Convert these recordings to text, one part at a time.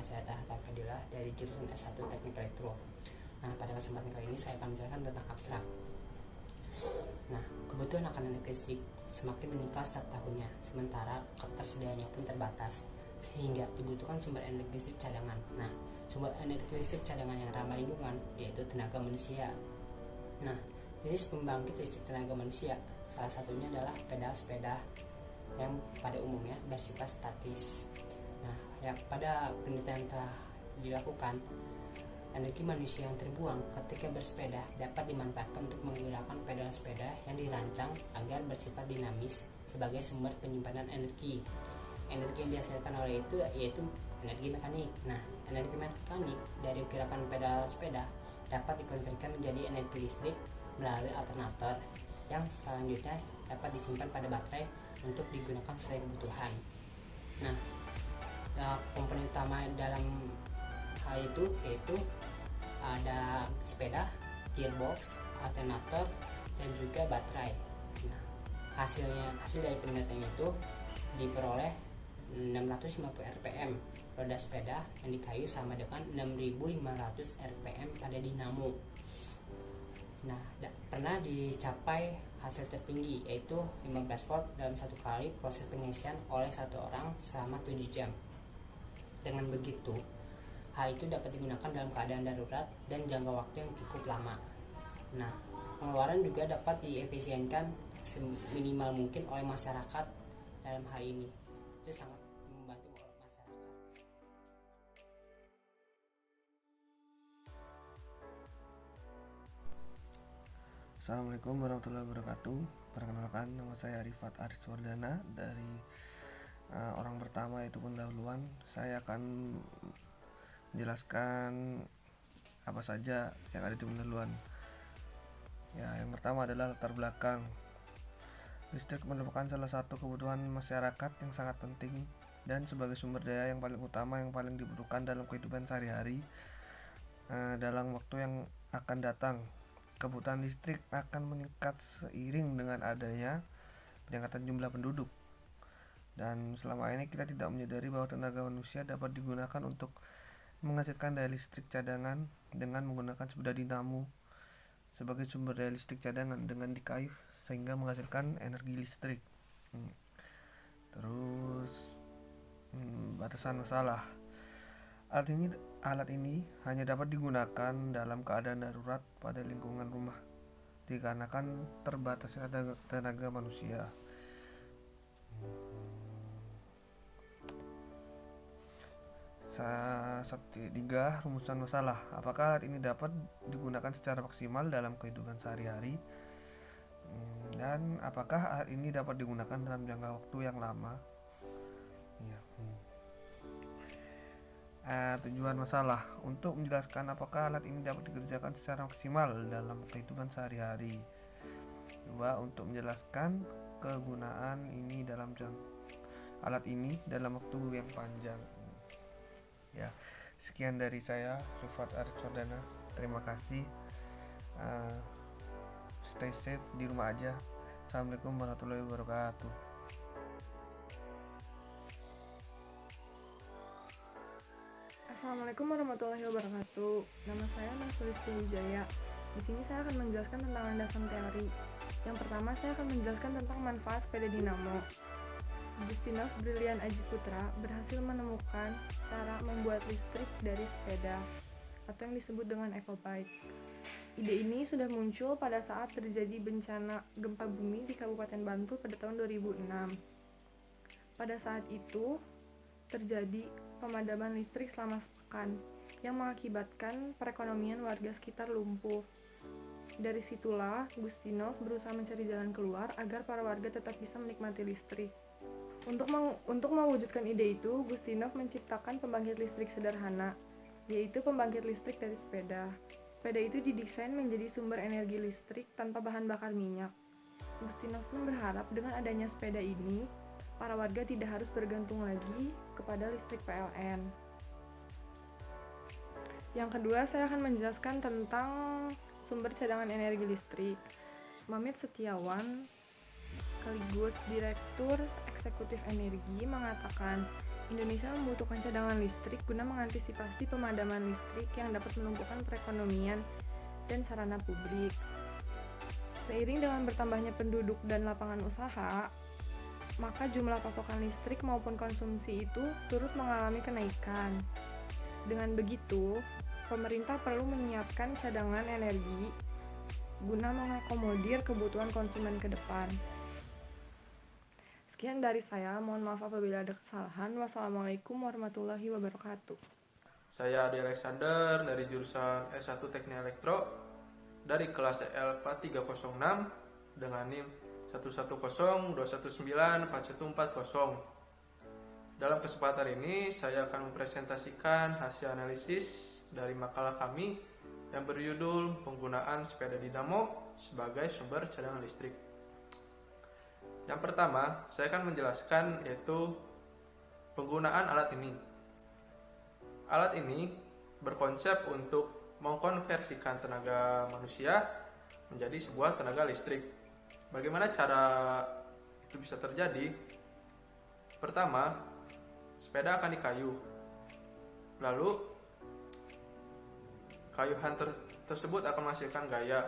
Nama saya Taha Fadilah dari jurusan S1 Teknik Elektro. Nah, pada kesempatan kali ini saya akan menjelaskan tentang abstrak. Nah, kebutuhan akan energi listrik semakin meningkat setiap tahunnya, sementara ketersediaannya pun terbatas, sehingga dibutuhkan sumber energi listrik cadangan. Nah, sumber energi listrik cadangan yang ramah lingkungan yaitu tenaga manusia. Nah, jenis pembangkit listrik tenaga manusia salah satunya adalah pedal sepeda yang pada umumnya bersifat statis. Nah, yang pada penelitian telah dilakukan, energi manusia yang terbuang ketika bersepeda dapat dimanfaatkan untuk menggunakan pedal sepeda yang dirancang agar bersifat dinamis sebagai sumber penyimpanan energi. Energi yang dihasilkan oleh itu yaitu energi mekanik. Nah, energi mekanik dari gerakan pedal sepeda dapat dikonvertikan menjadi energi listrik melalui alternator yang selanjutnya dapat disimpan pada baterai untuk digunakan sesuai kebutuhan. Nah, komponen utama dalam hal itu yaitu ada sepeda, gearbox, alternator, dan juga baterai. Nah, hasil dari penelitian itu diperoleh 650 rpm roda sepeda yang dikayu sama dengan 6500 rpm pada dinamo. Nah, pernah dicapai hasil tertinggi yaitu 15 volt dalam satu kali proses pengisian oleh satu orang selama 7 jam. Dengan begitu, hal itu dapat digunakan dalam keadaan darurat dan jangka waktu yang cukup lama. Nah, pengeluaran juga dapat diefisienkan seminimal mungkin oleh masyarakat dalam hal ini. Itu sangat membantu masyarakat. Assalamualaikum warahmatullahi wabarakatuh. Perkenalkan, nama saya Rifat Ariswardana dari orang pertama yaitu pendahuluan. Saya akan menjelaskan apa saja yang ada di pendahuluan. Ya, yang pertama adalah latar belakang. Listrik merupakan salah satu kebutuhan masyarakat yang sangat penting dan sebagai sumber daya yang paling utama yang paling dibutuhkan dalam kehidupan sehari-hari. Dalam waktu yang akan datang, kebutuhan listrik akan meningkat seiring dengan adanya peningkatan jumlah penduduk. Dan selama ini kita tidak menyadari bahwa tenaga manusia dapat digunakan untuk menghasilkan daya listrik cadangan dengan menggunakan sepeda dinamo sebagai sumber daya listrik cadangan dengan dikayu sehingga menghasilkan energi listrik. Terus batasan masalah. Alat ini hanya dapat digunakan dalam keadaan darurat pada lingkungan rumah dikarenakan terbatasnya tenaga manusia. Tiga, rumusan masalah. Apakah alat ini dapat digunakan secara maksimal dalam kehidupan sehari-hari? Dan apakah alat ini dapat digunakan dalam jangka waktu yang lama? Tujuan masalah. Untuk menjelaskan apakah alat ini dapat dikerjakan secara maksimal dalam kehidupan sehari-hari. 2. Untuk menjelaskan kegunaan ini alat ini dalam waktu yang panjang. Ya, sekian dari saya, Rifat Ariswardana. Terima kasih. Stay safe di rumah aja. Assalamualaikum warahmatullahi wabarakatuh. Assalamualaikum warahmatullahi wabarakatuh. Nama saya Sulisti Wijaya. Di sini saya akan menjelaskan tentang landasan teori. Yang pertama, saya akan menjelaskan tentang manfaat sepeda dinamo. Agustinov Brilian Aji Putra berhasil menemukan cara membuat listrik dari sepeda atau yang disebut dengan ecobike. Ide ini sudah muncul pada saat terjadi bencana gempa bumi di Kabupaten Bantul pada tahun 2006. Pada saat itu terjadi pemadaman listrik selama sepekan yang mengakibatkan perekonomian warga sekitar lumpuh. Dari situlah Agustinov berusaha mencari jalan keluar agar para warga tetap bisa menikmati listrik. Untuk mewujudkan ide itu, Agustinov menciptakan pembangkit listrik sederhana, yaitu pembangkit listrik dari sepeda. Sepeda itu didesain menjadi sumber energi listrik tanpa bahan bakar minyak. Agustinov pun berharap dengan adanya sepeda ini, para warga tidak harus bergantung lagi kepada listrik PLN. Yang kedua, saya akan menjelaskan tentang sumber cadangan energi listrik. Mamit Setiawan sekaligus Direktur Eksekutif Energi mengatakan, Indonesia membutuhkan cadangan listrik guna mengantisipasi pemadaman listrik yang dapat melumpuhkan perekonomian dan sarana publik. Seiring dengan bertambahnya penduduk dan lapangan usaha, maka jumlah pasokan listrik maupun konsumsi itu turut mengalami kenaikan. Dengan begitu, pemerintah perlu menyiapkan cadangan energi guna mengakomodir kebutuhan konsumen ke depan. Sekian dari saya, mohon maaf apabila ada kesalahan. Wassalamualaikum warahmatullahi wabarakatuh. Saya Adi Alexander dari jurusan S1 Teknik Elektro dari kelas EL 4306 dengan NIM 11021941440. Dalam kesempatan ini saya akan mempresentasikan hasil analisis dari makalah kami yang berjudul Penggunaan Sepeda Dinamo sebagai Sumber Cadangan Listrik. Yang pertama, saya akan menjelaskan yaitu penggunaan alat ini. Alat ini berkonsep untuk mengkonversikan tenaga manusia menjadi sebuah tenaga listrik. Bagaimana cara itu bisa terjadi? Pertama, sepeda akan dikayu. Lalu, kayuhan tersebut akan menghasilkan gaya.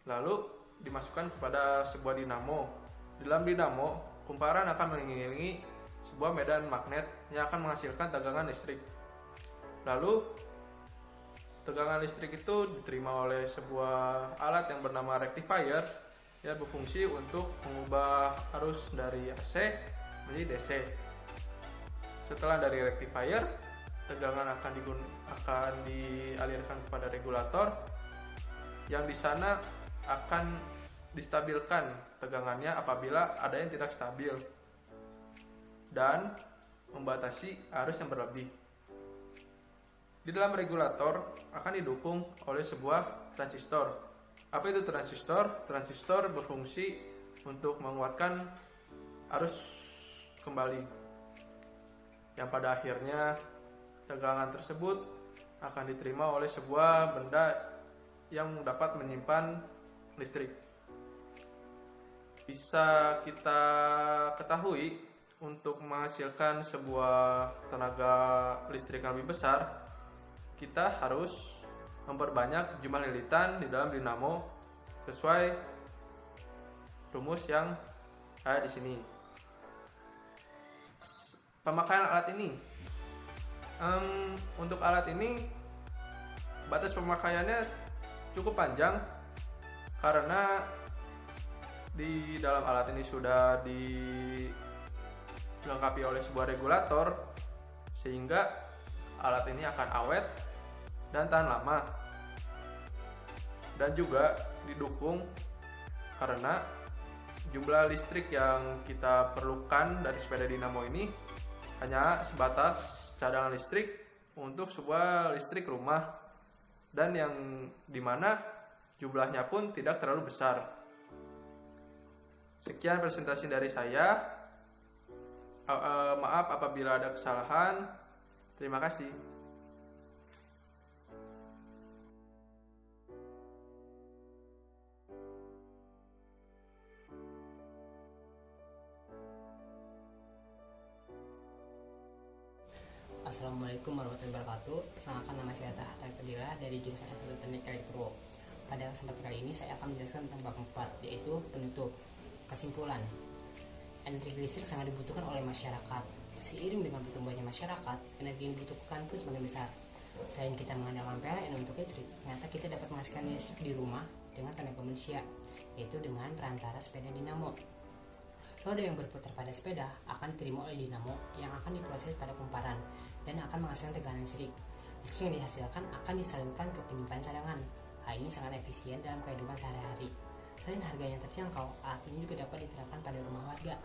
Lalu, dimasukkan kepada sebuah dinamo. Dalam dinamo, kumparan akan mengelilingi sebuah medan magnet yang akan menghasilkan tegangan listrik. Lalu, tegangan listrik itu diterima oleh sebuah alat yang bernama rectifier yang berfungsi untuk mengubah arus dari AC menjadi DC. Setelah dari rectifier, tegangan akan dialirkan kepada regulator yang di sana akan distabilkan tegangannya apabila ada yang tidak stabil dan membatasi arus yang berlebih. Di dalam regulator akan didukung oleh sebuah transistor. Apa itu transistor? Transistor berfungsi untuk menguatkan arus kembali, yang pada akhirnya tegangan tersebut akan diterima oleh sebuah benda yang dapat menyimpan listrik. Bisa kita ketahui, untuk menghasilkan sebuah tenaga listrik yang lebih besar, kita harus memperbanyak jumlah lilitan di dalam dinamo sesuai rumus yang ada di sini. Pemakaian alat ini, untuk alat ini batas pemakaiannya cukup panjang karena di dalam alat ini sudah dilengkapi oleh sebuah regulator sehingga alat ini akan awet dan tahan lama, dan juga didukung karena jumlah listrik yang kita perlukan dari sepeda dinamo ini hanya sebatas cadangan listrik untuk sebuah listrik rumah, dan yang dimana jumlahnya pun tidak terlalu besar. Sekian presentasi dari saya. Maaf apabila ada kesalahan. Terima kasih. Assalamualaikum warahmatullahi wabarakatuh. Perkenalkan, nama saya Tahta Fadila dari jurusan S1 Teknik Elektro. Pada kesempatan kali ini saya akan menjelaskan tentang bab 4, yaitu penutup. Kesimpulan, energi listrik sangat dibutuhkan oleh masyarakat. Seiring dengan pertumbuhannya masyarakat, energi yang dibutuhkan pun semakin besar. Selain kita mengandalkan PLN untuk listrik, ternyata kita dapat menghasilkan listrik di rumah dengan tenaga manusia, yaitu dengan perantara sepeda dinamo. Roda yang berputar pada sepeda akan diterima oleh dinamo yang akan diproses pada kumparan dan akan menghasilkan tegangan listrik. Listrik yang dihasilkan akan disalurkan ke penyimpanan cadangan. Hal ini sangat efisien dalam kehidupan sehari-hari. Selain harga yang terjangkau, alat ini juga dapat diterapkan pada rumah warga,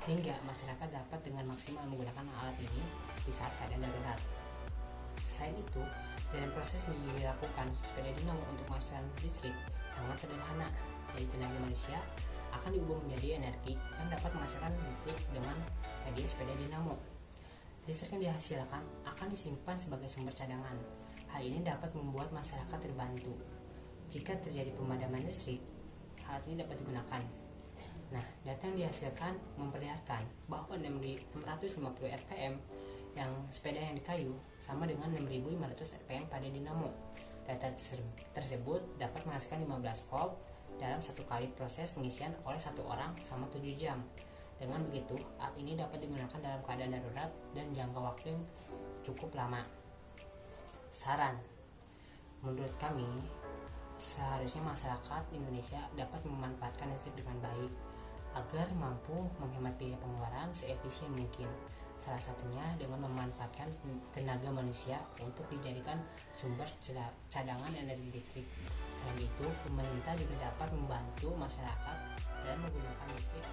sehingga masyarakat dapat dengan maksimal menggunakan alat ini di saat keadaan darurat. Selain itu, dalam proses yang dilakukan sepeda dinamo untuk menghasilkan listrik sangat sederhana. Dari tenaga manusia akan diubah menjadi energi yang dapat menghasilkan listrik dengan media sepeda dinamo. Listrik yang dihasilkan akan disimpan sebagai sumber cadangan. Hal ini dapat membuat masyarakat terbantu. Jika terjadi pemadaman listrik, hal ini dapat digunakan. Nah, data yang dihasilkan memperlihatkan bahwa 650 rpm yang sepeda yang di kayu sama dengan 6500 rpm pada dinamo. Data tersebut dapat menghasilkan 15 volt dalam satu kali proses pengisian oleh satu orang selama 7 jam. Dengan begitu, alat ini dapat digunakan dalam keadaan darurat dan jangka waktu yang cukup lama. Saran, menurut kami, seharusnya masyarakat Indonesia dapat memanfaatkan listrik dengan baik agar mampu menghemat biaya pengeluaran seefisien mungkin. Salah satunya dengan memanfaatkan tenaga manusia untuk dijadikan sumber cadangan energi listrik. Selain itu, pemerintah juga dapat membantu masyarakat dalam menggunakan listrik